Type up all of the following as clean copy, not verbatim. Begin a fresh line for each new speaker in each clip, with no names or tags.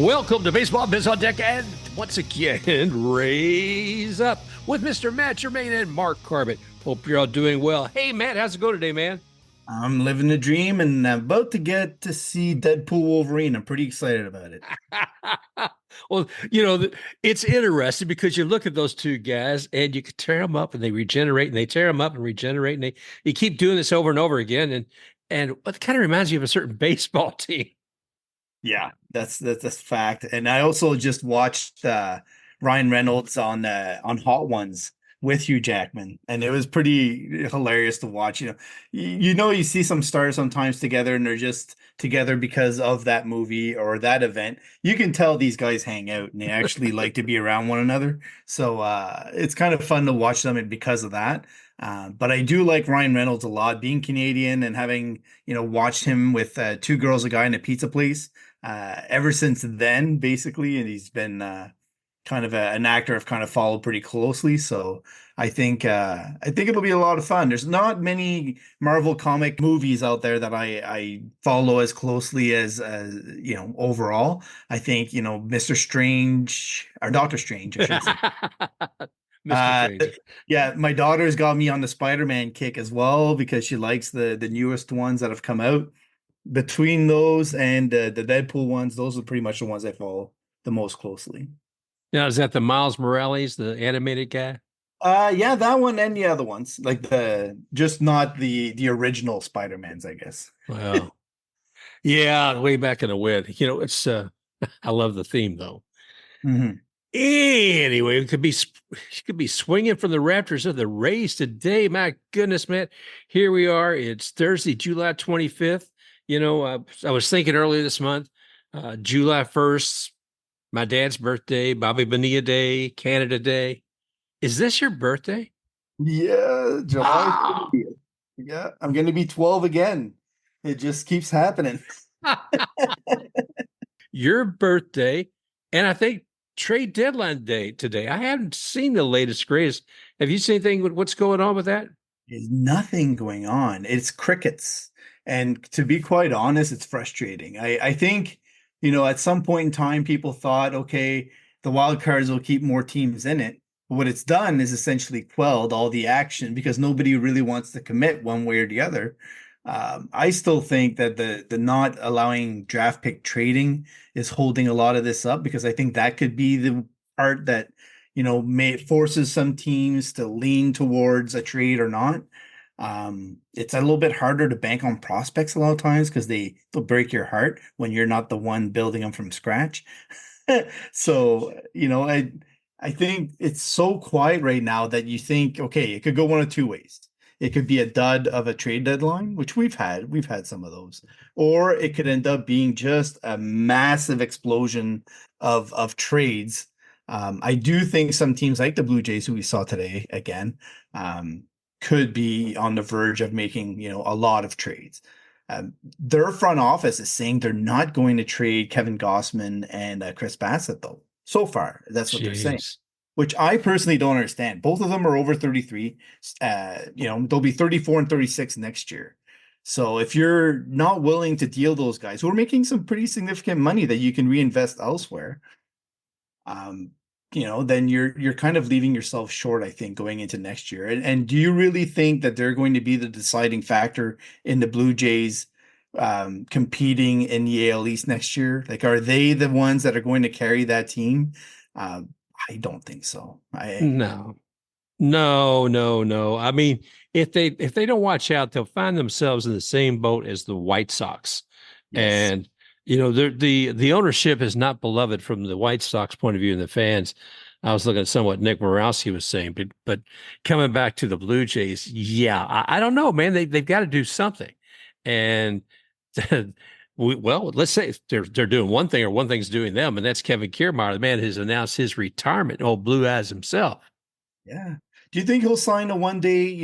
Welcome to Baseball Biz on Deck, and once again, raise up with Mr. Matt Germain and Mark Corbett. Hope you're all doing well. Hey, Matt, how's it go today, man?
I'm living the dream and I'm about to get to see Deadpool Wolverine. I'm pretty excited about it.
Well, it's interesting because you look at those two guys and you can tear them up and they regenerate and they tear them up and regenerate and you keep doing this over and over again. And it kind of reminds you of a certain baseball team.
Yeah, that's fact. And I also just watched Ryan Reynolds on Hot Ones with Hugh Jackman, and it was pretty hilarious to watch. You see some stars sometimes together, and they're just together because of that movie or that event. You can tell these guys hang out and they actually like to be around one another. So it's kind of fun to watch them, and because of that. But I do like Ryan Reynolds a lot, being Canadian and having watched him with Two Girls, a Guy in a Pizza Place ever since then, basically, and he's been kind of an actor I've kind of followed pretty closely. So I think it'll be a lot of fun. There's not many Marvel comic movies out there that I follow as closely as overall. I think Mr. Strange or Doctor Strange, I should say.
Mr.
Uh,
Strange.
yeah, my daughter's got me on the Spider-Man kick as well because she likes the newest ones that have come out. Between those and the Deadpool ones, those are pretty much the ones I follow the most closely.
Now, is that the Miles Morales, the animated guy?
Yeah, that one and the other ones, like the just not the original Spider-Mans, I guess.
Well, yeah, way back in the wind. It's I love the theme though.
Hmm.
Anyway, it could be swinging from the rafters of the Rays today. My goodness, man, here we are. It's Thursday, July 25th. I was thinking earlier this month, July 1st, my dad's birthday, Bobby Bonilla Day, Canada Day. Is this your birthday?
Yeah, July
Oh,
30th. Yeah, I'm gonna be 12 again. It just keeps happening.
your birthday, and I think trade deadline day today. I haven't seen the latest greatest. Have you seen anything with what's going on with that?
There's nothing going on. It's crickets. And to be quite honest, it's frustrating. I think, at some point in time, people thought, okay, the wild cards will keep more teams in it. But what it's done is essentially quelled all the action because nobody really wants to commit one way or the other. I still think that the not allowing draft pick trading is holding a lot of this up because I think that could be the part that may forces some teams to lean towards a trade or not. It's a little bit harder to bank on prospects a lot of times because they'll break your heart when you're not the one building them from scratch. So, I think it's so quiet right now that you think, okay, it could go one of two ways. It could be a dud of a trade deadline, which we've had some of those, or it could end up being just a massive explosion of trades. I do think some teams like the Blue Jays, who we saw today again, could be on the verge of making, a lot of trades. Their front office is saying they're not going to trade Kevin Gausman and Chris Bassitt, though. So far, that's what they're saying,
Jeez.
which I personally don't understand. Both of them are over 33. They'll be 34 and 36 next year. So if you're not willing to deal those guys who are making some pretty significant money that you can reinvest elsewhere, um, then you're kind of leaving yourself short, I think, going into next year. And do you really think that they're going to be the deciding factor in the Blue Jays competing in the AL East next year? Like, are they the ones that are going to carry that team? I don't think so.
No. No, no, no. I mean, if they don't watch out, they'll find themselves in the same boat as the White Sox.
Yes.
And the ownership is not beloved from the White Sox point of view and the fans. I was looking at somewhat Nick Morowski was saying, but coming back to the Blue Jays, yeah, I don't know, man. They've got to do something. And well, let's say they're doing one thing or one thing's doing them, and that's Kevin Kiermaier. The man has announced his retirement. Oh, Blue Eyes himself.
Yeah. Do you think he'll sign a one day?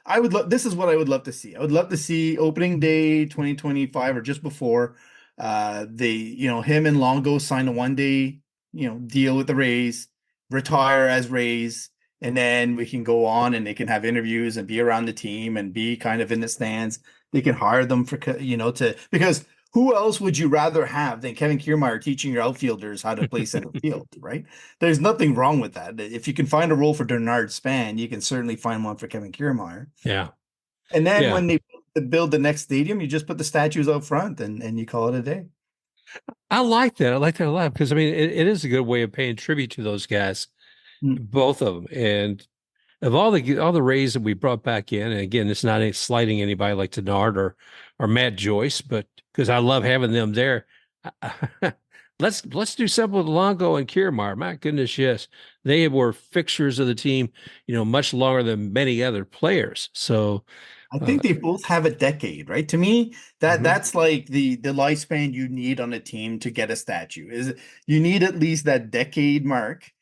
I would love, this is what I would love to see. I would love to see opening day 2025 or just before him and Longo sign a one day, deal with the Rays, retire as Rays, and then we can go on and they can have interviews and be around the team and be kind of in the stands. They can hire them for, because who else would you rather have than Kevin Kiermaier teaching your outfielders how to play center field, right? There's nothing wrong with that. If you can find a role for Bernard Span, you can certainly find one for Kevin Kiermaier.
Yeah.
And then
Yeah.
when they build the next stadium, you just put the statues out front and you call it a day.
I like that. I like that a lot because I mean it is a good way of paying tribute to those guys,
Mm.
both of them. And of all the Rays that we brought back in, and again, it's not slighting anybody like Denard or Matt Joyce, but because I love having them there. Let's do something with Longo and Kiermaier. My goodness, yes, they were fixtures of the team, much longer than many other players. So,
I
uh,
think they both have a decade, right? To me,
mhm.
that's like the lifespan you need on a team to get a statue. Is you need at least that decade mark,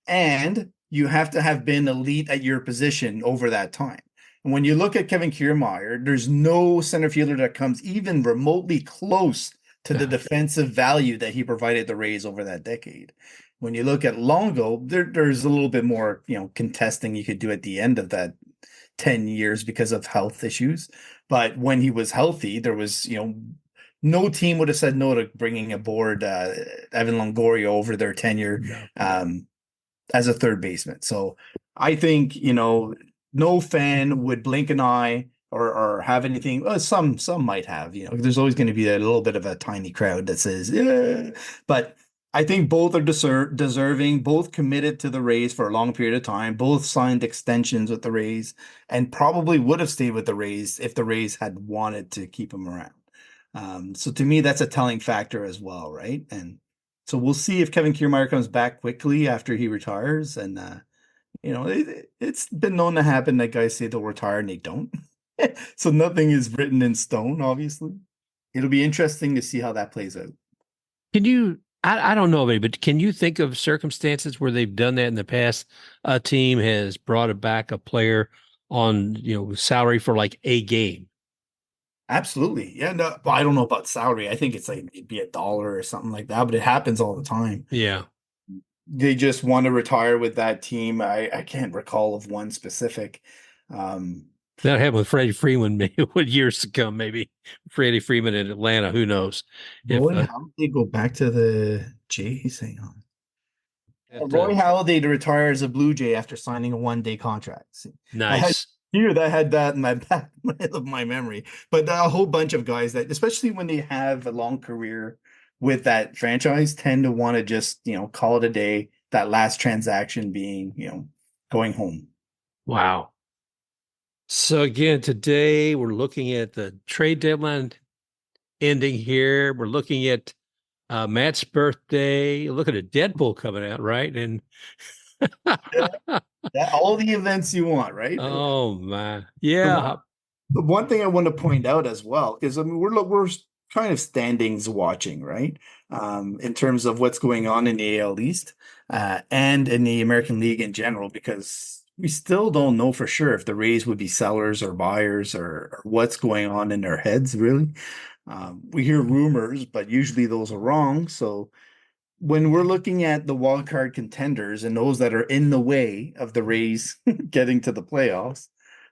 and you have to have been elite at your position over that time. And when you look at Kevin Kiermaier, there's no center fielder that comes even remotely close to the defensive value that he provided the Rays over that decade. When you look at Longo, there's a little bit more, contesting you could do at the end of that 10 years because of health issues. But when he was healthy, there was, no team would have said no to bringing aboard Evan Longoria over their tenure
No.
as a third baseman. So I think, no fan would blink an eye or have anything. Well, some might have, there's always going to be a little bit of a tiny crowd that says, yeah. But I think both are deserving, both committed to the Rays for a long period of time, both signed extensions with the Rays, and probably would have stayed with the Rays if the Rays had wanted to keep him around. So to me, that's a telling factor as well, right? And so we'll see if Kevin Kiermaier comes back quickly after he retires. And it's been known to happen that guys say they'll retire and they don't. So nothing is written in stone, obviously. It'll be interesting to see how that plays out.
Can you? I don't know of any, but can you think of circumstances where they've done that in the past? A team has brought back a player on, salary for like a game.
Absolutely. Yeah, no, well, I don't know about salary. I think it's like it'd be $1 or something like that, but it happens all the time.
Yeah.
They just want to retire with that team. I can't recall of one specific. Um,
That happened with Freddie Freeman maybe years to come, maybe Freddie Freeman in Atlanta. Who knows? If
Roy Halladay go back to the Jays? Hang on.
that
Roy Halladay to retire as a Blue Jay after signing a 1-day contract. See, I had
nice.
here that had that in my back of my memory, but a whole bunch of guys that, especially when they have a long career with that franchise, tend to want to just call it a day. That last transaction being going home.
Wow. So again, today we're looking at the trade deadline ending here. We're looking at Matt's birthday. Look at a Deadpool coming out, right? And
That all the events you want, right?
oh my,
The one,
yeah.
the one thing I want to point out as well, because I mean we're kind of standings watching, right? In terms of what's going on in the AL East and in the American League in general, because we still don't know for sure if the Rays would be sellers or buyers or what's going on in their heads, really. We hear rumors, but usually those are wrong. So when we're looking at the wild card contenders and those that are in the way of the Rays getting to the playoffs,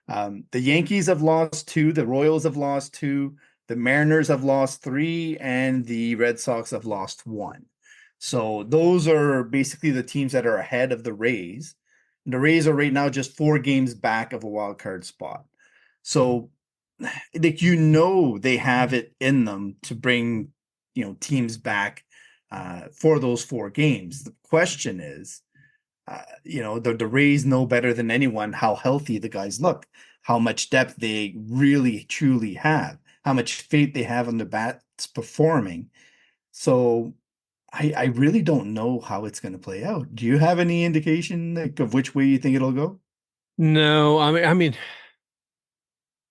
the Yankees have lost two, the Royals have lost two, the Mariners have lost three, and the Red Sox have lost one. So those are basically the teams that are ahead of the Rays. The Rays are right now just 4 games back of a wild card spot. So like they have it in them to bring teams back for those 4 games. The question is, the Rays know better than anyone how healthy the guys look, how much depth they really truly have, how much faith they have in the bats performing. So I really don't know how it's going to play out. Do you have any indication like of which way you think it'll go?
No, I mean,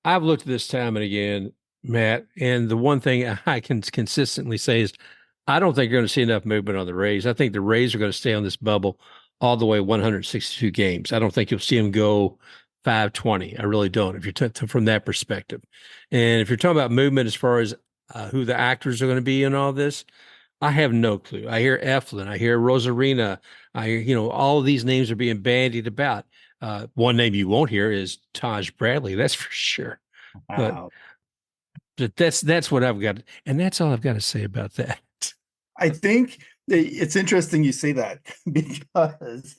I've looked at this time and again, Matt, and the one thing I can consistently say is I don't think you're going to see enough movement on the Rays. I think the Rays are going to stay on this bubble all the way 162 games. I don't think you'll see them go 520. I really don't, if you're from that perspective. And if you're talking about movement as far as who the actors are going to be in all this, I have no clue. I hear Eflin, I hear Rosarena, I hear, all of these names are being bandied about. One name you won't hear is Taj Bradley, that's for sure. But
Wow.
But that's what I've got, and that's all I've got to say about that.
I think it's interesting you say that because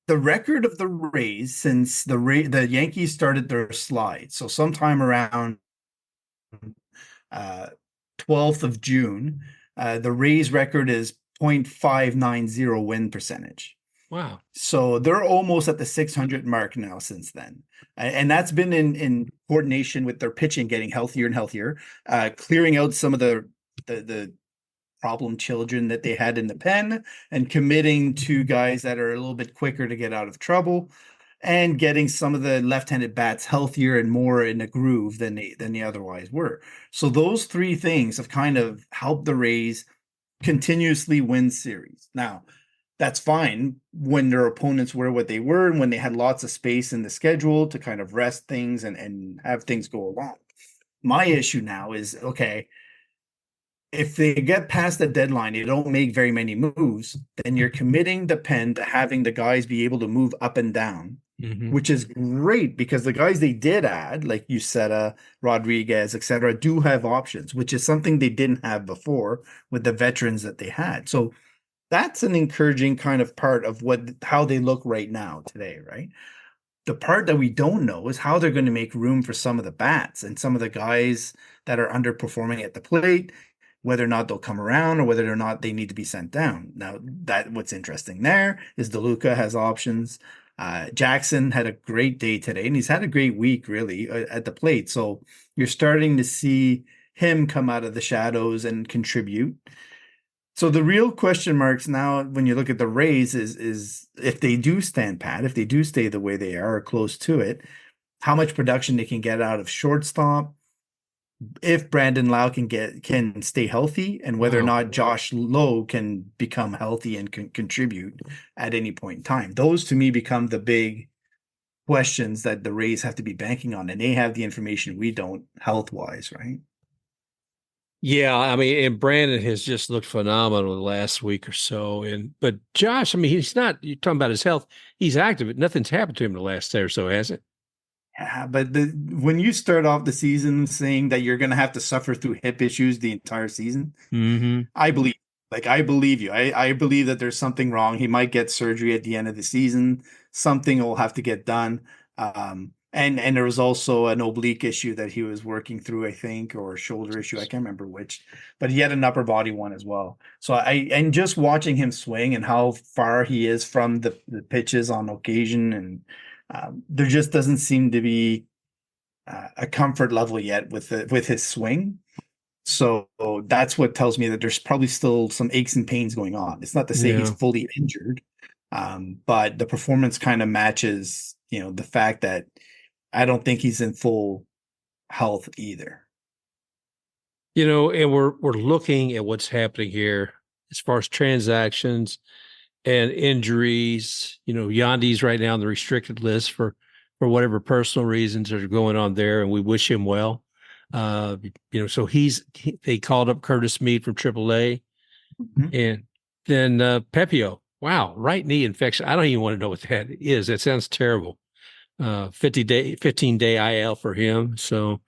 the record of the Rays since the Yankees started their slide, so sometime around uh, 12th of June, the Rays record is .590 win percentage.
Wow.
So they're almost at the 600 mark now since then. And that's been in coordination with their pitching getting healthier and healthier, clearing out some of the problem children that they had in the pen and committing to guys that are a little bit quicker to get out of trouble and getting some of the left-handed bats healthier and more in a groove than they otherwise were. So those three things have kind of helped the Rays continuously win series. Now, that's fine when their opponents were what they were and when they had lots of space in the schedule to kind of rest things and have things go along. My issue now is, okay, if they get past the deadline, they don't make very many moves, then you're committing the pen to having the guys be able to move up and down,
Mm-hmm.
which is great because the guys they did add, like Uceta, Rodriguez, etc., do have options, which is something they didn't have before with the veterans that they had. So that's an encouraging kind of part of how they look right now today, right? The part that we don't know is how they're going to make room for some of the bats and some of the guys that are underperforming at the plate, whether or not they'll come around or whether or not they need to be sent down. Now, that what's interesting there is DeLuca has options. Jackson had a great day today, and he's had a great week, really, at the plate. So you're starting to see him come out of the shadows and contribute. So the real question marks now, when you look at the Rays, is if they do stand pat, if they do stay the way they are or close to it, how much production they can get out of shortstop, if Brandon Lau can stay healthy, and whether or
Wow.
not Josh Lowe can become healthy and can contribute at any point in time. Those to me become the big questions that the Rays have to be banking on, and they have the information we don't health wise, right?
Yeah, I mean, and Brandon has just looked phenomenal the last week or so. But Josh, I mean, he's not. You're talking about his health. He's active, but nothing's happened to him the last day or so, has it?
Yeah, but when you start off the season saying that you're going to have to suffer through hip issues the entire season,
Mm-hmm.
I believe, I believe you. I believe that there's something wrong. He might get surgery at the end of the season. Something will have to get done. And there was also an oblique issue that he was working through, I think, or a shoulder issue. I can't remember which, but he had an upper body one as well. So and just watching him swing and how far he is from the pitches on occasion, and there just doesn't seem to be a comfort level yet with his swing. So that's what tells me that there's probably still some aches and pains going on. It's not to say he's
Yeah.
fully injured, but the performance kind of matches, the fact that I don't think he's in full health either.
And we're looking at what's happening here as far as transactions and injuries. Yandy's right now on the restricted list for whatever personal reasons are going on there, and we wish him well. So they called up Curtis Mead from AAA,
Mhm.
and then Pepio. Wow, right knee infection. I don't even want to know what that is. That sounds terrible. 15-day IL for him. So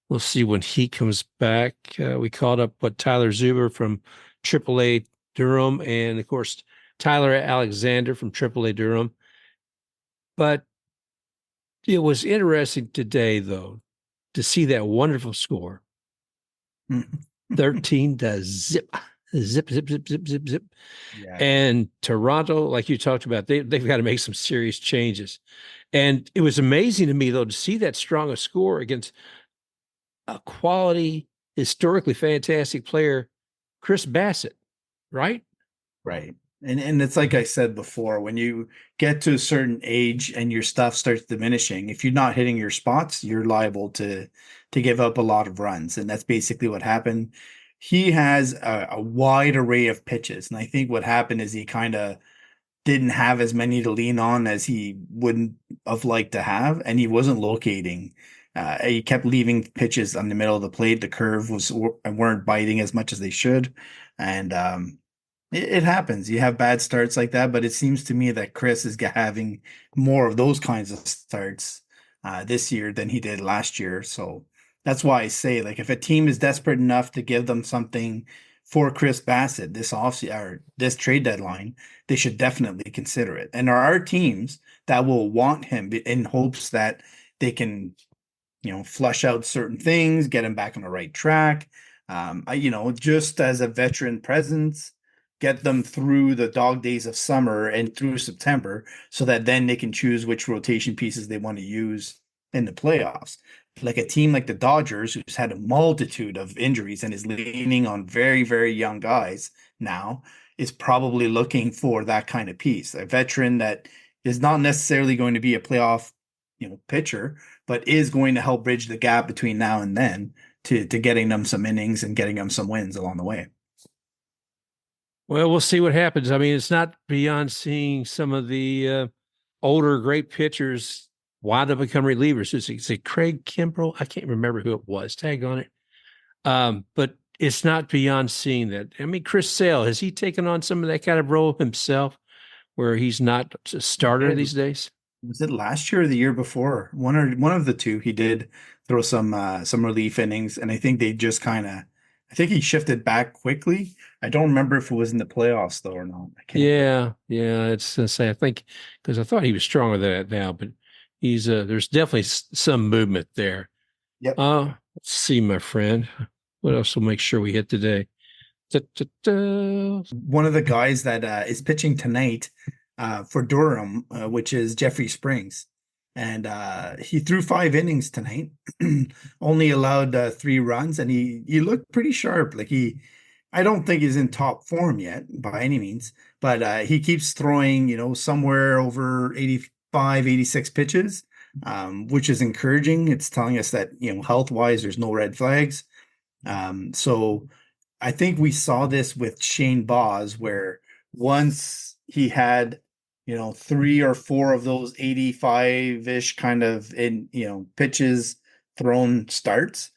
we'll see when he comes back. We called up Tyler Zuber from AAA Durham, and of course Tyler Alexander from AAA Durham. But it was interesting today, though, to see that wonderful score,
Mhm.
13 to zip, zip, zip, zip, zip, zip, zip.
Yeah.
And Toronto, like you talked about, they've got to make some serious changes. And it was amazing to me, though, to see that strong a score against a quality, historically fantastic player, Chris Bassitt, right?
Right. And it's like I said before, when you get to a certain age and your stuff starts diminishing, if you're not hitting your spots, you're liable to give up a lot of runs. And that's basically what happened. He has a wide array of pitches. And I think what happened is he kind of didn't have as many to lean on as he wouldn't have liked to have, and he wasn't locating. He kept leaving pitches on the middle of the plate. The curve weren't biting as much as they should, and it happens. You have bad starts like that, but it seems to me that Chris is having more of those kinds of starts this year than he did last year. So That's why I say, like, if a team is desperate enough to give them something for Chris Bassitt this offseason or this trade deadline, they should definitely consider it. And there are teams that will want him in hopes that they can, flush out certain things, get him back on the right track. Just as a veteran presence, get them through the dog days of summer and through September so that then they can choose which rotation pieces they want to use in the playoffs. Like a team like the Dodgers, who's had a multitude of injuries and is leaning on very, very young guys now, is probably looking for that kind of piece, a veteran that is not necessarily going to be a playoff, pitcher, but is going to help bridge the gap between now and then to getting them some innings and getting them some wins along the way.
Well, we'll see what happens. I mean, it's not beyond seeing some of the older great pitchers wind up become relievers. Is it Craig Kimbrell? I can't remember who it was. Tag on it. But it's not beyond seeing that. I mean, Chris Sale, has he taken on some of that kind of role himself where he's not a starter these days?
Was it last year or the year before? One of the two. He did throw some relief innings, and I think they just kind of. I think he shifted back quickly. I don't remember if it was in the playoffs though or not. I can't remember.
Yeah. It's to say I think because I thought he was stronger than that now, but he's there's definitely some movement there.
Yep.
Let's see, my friend. What else will make sure we hit today? Da, da, da.
One of the guys that is pitching tonight for Durham, which is Jeffrey Springs. And he threw 5 innings tonight, only allowed 3 runs, and he looked pretty sharp. I don't think he's in top form yet by any means, but he keeps throwing, somewhere over 85, 86 pitches, which is encouraging. It's telling us that, health-wise, there's no red flags. So I think we saw this with Shane Baz, where once he had, 3 or 4 of those 85-ish kind of pitches thrown starts,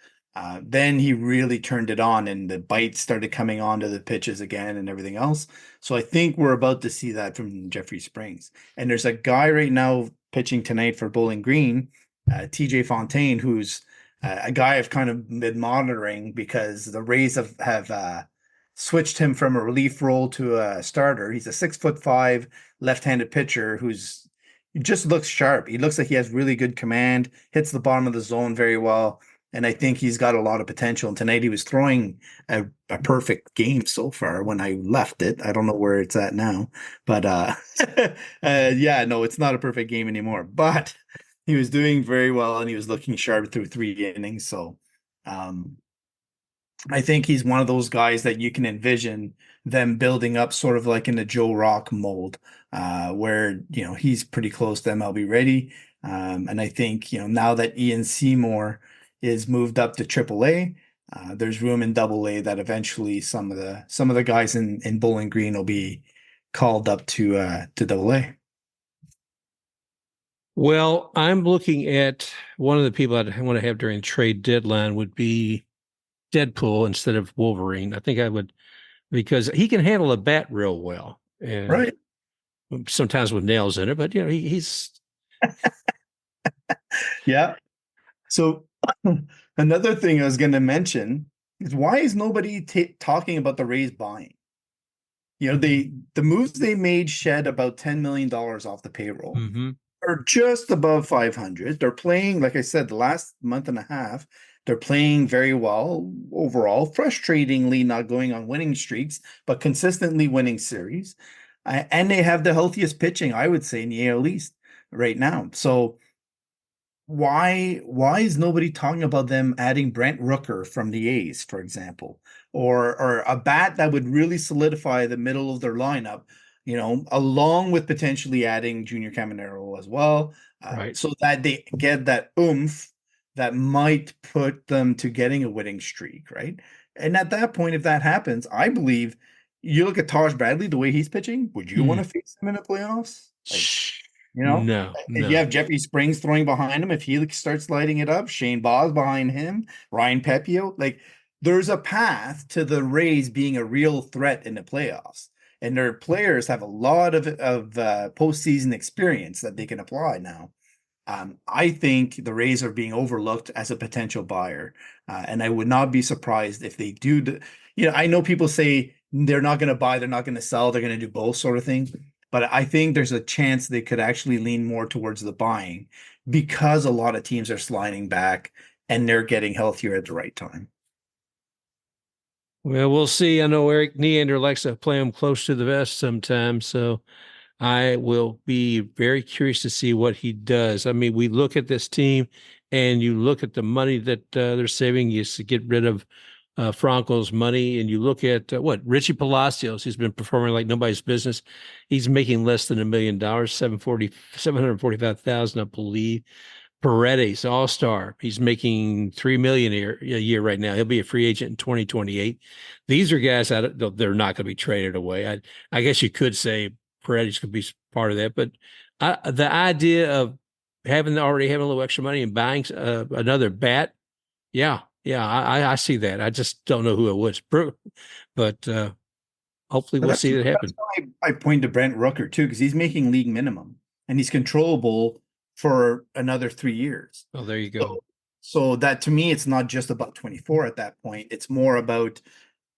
then he really turned it on and the bites started coming onto the pitches again and everything else. So I think we're about to see that from Jeffrey Springs. And there's a guy right now pitching tonight for Bowling Green, TJ Fontaine, who's a guy I've kind of been monitoring because the Rays have switched him from a relief role to a starter. He's a 6'5" left-handed pitcher he just looks sharp. He looks like he has really good command, hits the bottom of the zone very well, and I think he's got a lot of potential. And tonight he was throwing a perfect game so far when I left it. I don't know where it's at now, but yeah, no, it's not a perfect game anymore. But he was doing very well and he was looking sharp through 3 innings. So I think he's one of those guys that you can envision them building up sort of like in the Joe Rock mold, where, he's pretty close to MLB ready. And I think, now that Ian Seymour is moved up to AAA, there's room in AA that eventually some of the guys in Bowling Green will be called up to AA.
Well, I'm looking at one of the people I'd want to have during trade deadline would be Deadpool instead of Wolverine. I think I would because he can handle a bat real well, and
Right.
sometimes with nails in it. But he's
Yeah. So another thing I was going to mention is why is nobody talking about the Rays buying? The moves they made shed about $10 million off the payroll.
mm-hmm.
Are just above 500. They're playing, like I said, the last month and a half, they're playing very well overall, frustratingly not going on winning streaks, but consistently winning series. And they have the healthiest pitching, I would say, in the AL East right now. So why is nobody talking about them adding Brent Rooker from the A's, for example, or a bat that would really solidify the middle of their lineup, along with potentially adding Junior Caminero as well,
Right.
so that they get that oomph that might put them to getting a winning streak, right? And at that point, if that happens, I believe you look at Taj Bradley, the way he's pitching, would you want to face him in the playoffs? Like, you know,
No,
if you
no.
have Jeffrey Springs throwing behind him, if he starts lighting it up, Shane Baz behind him, Ryan Pepio, like there's a path to the Rays being a real threat in the playoffs. And their players have a lot of postseason experience that they can apply now. I think the Rays are being overlooked as a potential buyer, and I would not be surprised if they do. I know people say they're not going to buy, they're not going to sell, they're going to do both sort of thing. But I think there's a chance they could actually lean more towards the buying because a lot of teams are sliding back and they're getting healthier at the right time.
Well, we'll see. I know Eric Neander likes to play him close to the vest sometimes, so I will be very curious to see what he does. I mean, we look at this team and you look at the money that they're saving is to get rid of Franco's money. And you look at what Richie Palacios, he's been performing like nobody's business. He's making less than $1 million, 745,000, I believe. Paredes, all-star. He's making $3 million a year right now. He'll be a free agent in 2028. These are guys that they're not going to be traded away. I guess you could say Paredes could be part of that, but the idea of already having a little extra money and buying another bat, yeah, I see that. I just don't know who it was, but hopefully
But
we'll see that
that's
happen.
why I point to Brent Rooker too, because he's making league minimum and he's controllable for another 3 years.
Oh, there you go.
So, so that to me, it's not just about 24 at that point. It's more about,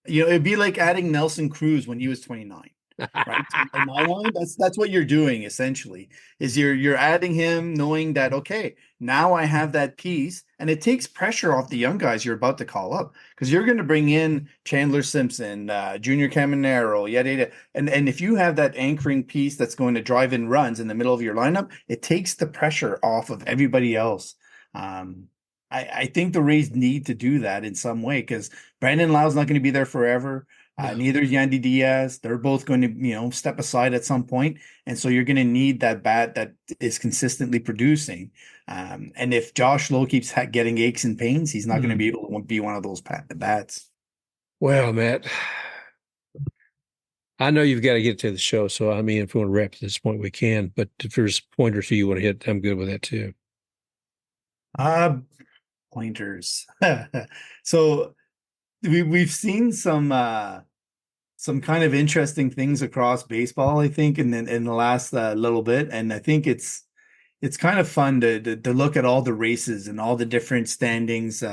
it'd be like adding Nelson Cruz when he was 29, right? In my mind, that's what you're doing essentially, is you're adding him knowing that, okay, now I have that piece, and it takes pressure off the young guys you're about to call up because you're going to bring in Chandler Simpson, Junior Caminero, yada yada. And if you have that anchoring piece that's going to drive in runs in the middle of your lineup, it takes the pressure off of everybody else. I think the Rays need to do that in some way because Brandon Lau's not going to be there forever.
No.
Neither is Yandy Diaz. They're both going to, step aside at some point, and so you're going to need that bat that is consistently producing. And if Josh Lowe keeps getting aches and pains, he's not going to be able to be one of those bats.
Well, Matt, I know you've got to get to the show, so I mean, if we want to wrap at this point, we can. But if there's a point or two you want to hit, I'm good with that too.
Uh Pointers. So we've seen some kind of interesting things across baseball, I think, in the last little bit, and I think it's kind of fun to look at all the races and all the different standings,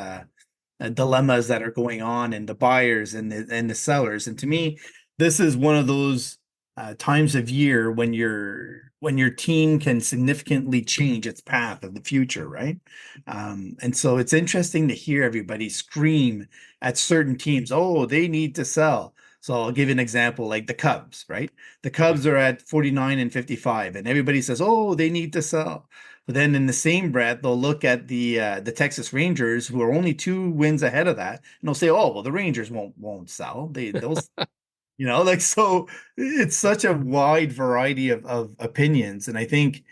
dilemmas that are going on, and the buyers and the sellers. And to me, this is one of those times of year when your team can significantly change its path of the future, right? And so it's interesting to hear everybody scream at certain teams, oh, they need to sell. So I'll give you an example, like the Cubs, right? The Cubs are at 49 and 55, and everybody says, oh, they need to sell. But then in the same breath, they'll look at the Texas Rangers, who are only 2 wins ahead of that, and they'll say, "Oh, well, the Rangers won't sell. They'll like so." It's such a wide variety of opinions, and I think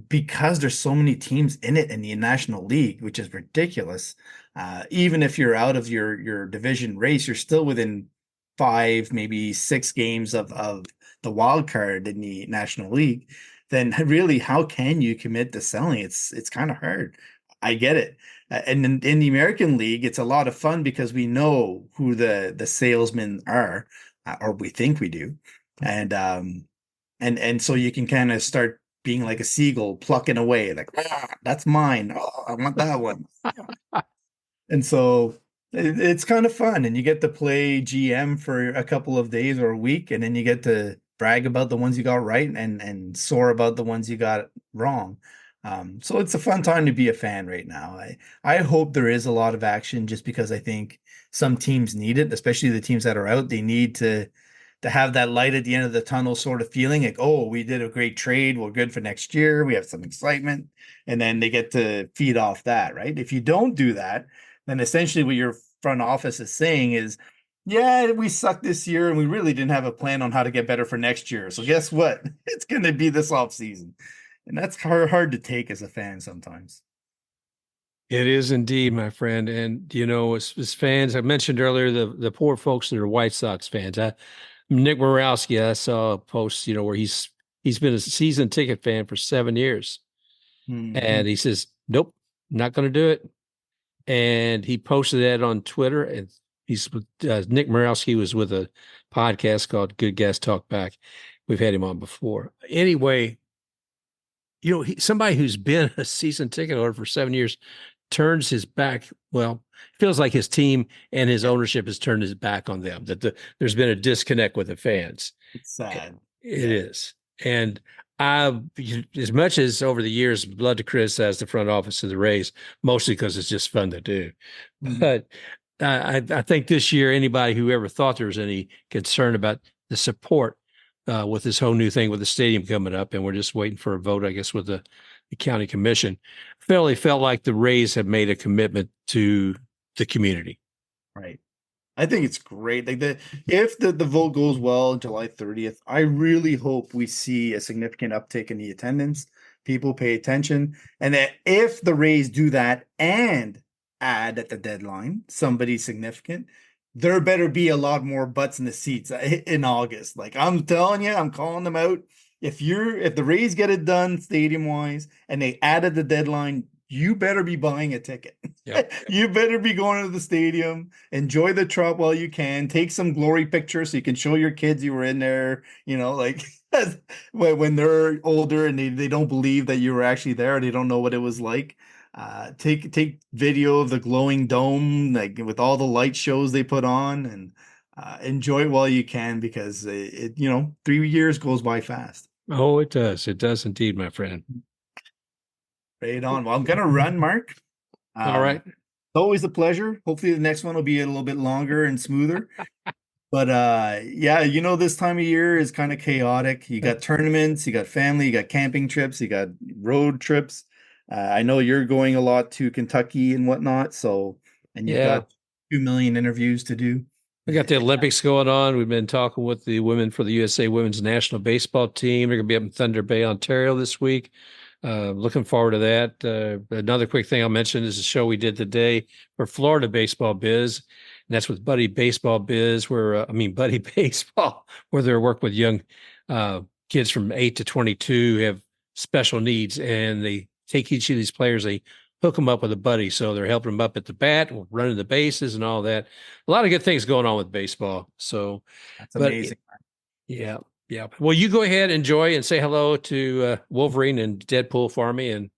because there's so many teams in it in the National League, which is ridiculous. Even if you're out of your division race, you're still within 5, maybe 6 games of the wild card in the National League. Then really, how can you commit to selling? It's kind of hard. I get it. And in the American League, it's a lot of fun because we know who the salesmen are, or we think we do, and so you can kind of start being like a seagull plucking away, like, that's mine. Oh, I want that one. And so it's kind of fun, and you get to play GM for a couple of days or a week, and then you get to brag about the ones you got right and soar about the ones you got wrong. So it's a fun time to be a fan right now. I hope there is a lot of action just because I think some teams need it, especially the teams that are out. They need to have that light at the end of the tunnel sort of feeling like, oh, we did a great trade. We're good for next year. We have some excitement. And then they get to feed off that, right? If you don't do that, then essentially what your front office is saying is, yeah, we sucked this year and we really didn't have a plan on how to get better for next year. So guess what? It's going to be this off season. And that's hard to take as a fan sometimes.
It is indeed, my friend. And as fans, I mentioned earlier the poor folks that are White Sox fans. Nick Morowski, I saw a post, where he's been a season ticket fan for 7 years,
Mhm.
and he says, "Nope, not going to do it." And he posted that on Twitter. And he's Nick Morowski was with a podcast called Good Gas Talk Back. We've had him on before. Anyway, somebody who's been a season ticket holder for 7 years turns his back. Well, feels like his team and his ownership has turned his back on them, that there's been a disconnect with the fans.
It's sad.
It is. And I, as much as over the years, I'd love to criticize the front office of the Rays, mostly because it's just fun to do.
Mhm.
But I think this year, anybody who ever thought there was any concern about the support with this whole new thing with the stadium coming up, and we're just waiting for a vote, I guess, with the county commission, felt like the Rays have made a commitment to the community.
Right. I think it's great. Like if the vote goes well July 30th, I really hope we see a significant uptick in the attendance. People pay attention. And that if the Rays do that and add at the deadline somebody significant, there better be a lot more butts in the seats in August. Like I'm telling you, I'm calling them out. If the Rays get it done stadium wise and they added the deadline, you better be buying a ticket.
Yep.
You better be going to the stadium, enjoy the Trop while you can, take some glory pictures so you can show your kids you were in there, like when they're older and they don't believe that you were actually there, they don't know what it was like. Take video of the glowing dome, like with all the light shows they put on, and enjoy it while you can, because it 3 years goes by fast.
Oh, it does. It does indeed, my friend.
Right on. Well, I'm gonna run, Mark.
All right.
It's always a pleasure. Hopefully the next one will be a little bit longer and smoother. But yeah, this time of year is kind of chaotic. You got tournaments, you got family, you got camping trips, you got road trips. I know you're going a lot to Kentucky and whatnot, and you've got 2 million interviews to do.
We got the Olympics going on. We've been talking with the women for the USA Women's National Baseball Team. They're going to be up in Thunder Bay, Ontario this week. Looking forward to that. Another quick thing I'll mention is the show we did today for Florida Baseball Biz. And that's with Buddy Baseball Biz, Buddy Baseball, where they work with young kids from 8 to 22 who have special needs. And they take each of these players, they hook them up with a buddy. So they're helping them up at the bat, running the bases and all that. A lot of good things going on with baseball. So
that's amazing.
Yeah. Yeah. Well, you go ahead, enjoy, and say hello to Wolverine and Deadpool for me, and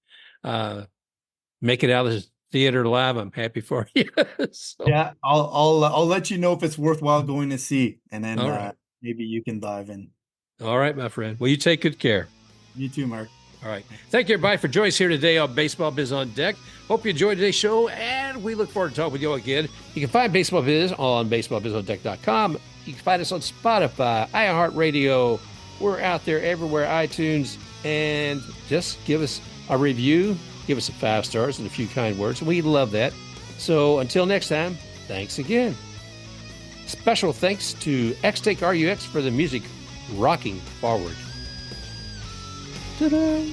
make it out of the theater live. I'm happy for you. So.
Yeah, I'll let you know if it's worthwhile going to see, and then
right.
Maybe you can dive in.
All right, my friend. Well, you take good care.
You too, Mark.
All right. Thank you, everybody, for joining us here today on Baseball Biz on Deck. Hope you enjoyed today's show, and we look forward to talking with you again. You can find Baseball Biz on baseballbizondeck.com. You can find us on Spotify, iHeartRadio. We're out there everywhere, iTunes, and just give us a review. Give us 5 stars and a few kind words. We love that. So until next time, thanks again. Special thanks to X-Take RUX for the music Rocking Forward. Ta-da!